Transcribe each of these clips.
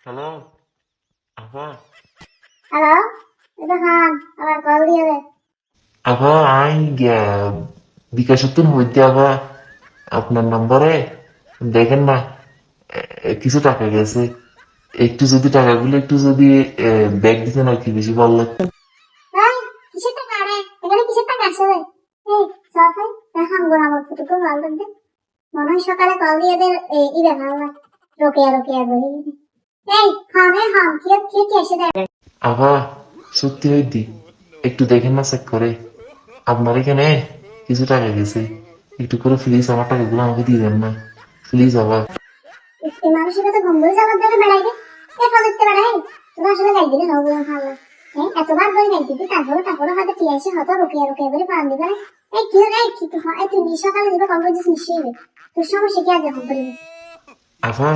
Hello আপা। Hello, এটা হান আমার কল দিয়ে দে। আপা আই বিকাশত্তর হইতে আপা আপনার নম্বরে দেখেন না, কিছু টাকা গেছে। একটু যদি টাকাগুলো একটু যদি ব্যাগ দিতেন আর কি বেশি ভালো লাগতো। এই কিসের টাকা রে? এখানে কিসের টাকা আছে রে? এই সাফাই দেখাম গোনা আমার ফুটুকো কল দে। মনে হয় সকালে কল দিয়ে দে ই ব্যাপার না। রোকেয়া রোকেয়া বলি। এই হান রে হান কি কি কি এসে দেয়? আপা সত্যি হইতি একটু দেখেন না চেক করে আপনার এখানে কিছু টাকা গেছে। একটু করে প্লিজ আমার টাকাগুলো আমাকে দিয়ে দেন না প্লিজ আপা। এই মানুষের কথা গম্ভীর জবাব দেবে বেড়াই রে। এ ফজতে বেড়াই। তোরা আসলে গাই দিলে হবো ভালো। এতবার বলে গাই দিতে তারপরে হয়তো টিয়া এসে হয়তো রোকেয়া রোকেয়া বলে পান দিবে না। এই কি হলো এই কি তো হয় তুই সকালে দিবে কল করছিস নিশ্চয়ই। তোর সমস্যা কি আছে এখন করিবি? আপা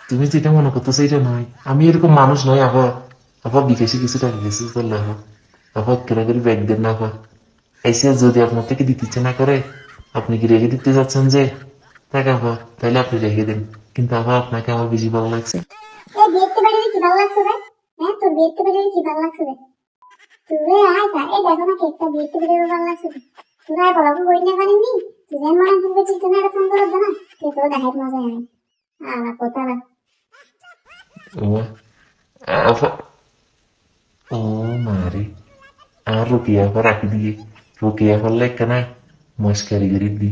তুমি যেটা মনে করতেছো এটা নয়, আমি এরকম মানুষ নয় আপা। আপা বিকাশে কিছু টাকা গেছে বললে আপা। আপা কেনা করে ব্যাগ দেন না আপা। এসে যদি আপনার থেকে দিতে ইচ্ছে না করে, আপনি কি রেখে দিতে যাচ্ছেন যে টাকা আপা, তাহলে আপনি রেখে দেন। কিন্তু আপা আপনাকে আমার বেশি ভালো লাগছে। এই বিয়েতে বাড়ি কি ভালো লাগছে রে? তোর বিয়েতে বাড়ি কি ভালো লাগছে রে? তুই আয় স্যার এই দেখো না কেকটা বিয়েতে বাড়ি ভালো লাগছে রে। তোরা বলাবো বই না পারেননি। তুই যেন মনে করবে চিন্তা না ফোন করে দে না। তুই তো দেখাই মজা আয়। কথা না। ও আপা, ও মারে, আর রুকিয়া আপা রাখি দিয়ে রুকিয়া পারলে কেন মস্কারি করি দি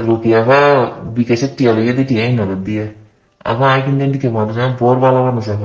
রুকিয়া আপা বিকাশের টিয়া লেগে দিয়ে টিয়াই নজর দিয়ে আপা আই কিন্তু এদিকে মানুষ আমার বড় ভালো মানুষ আপা।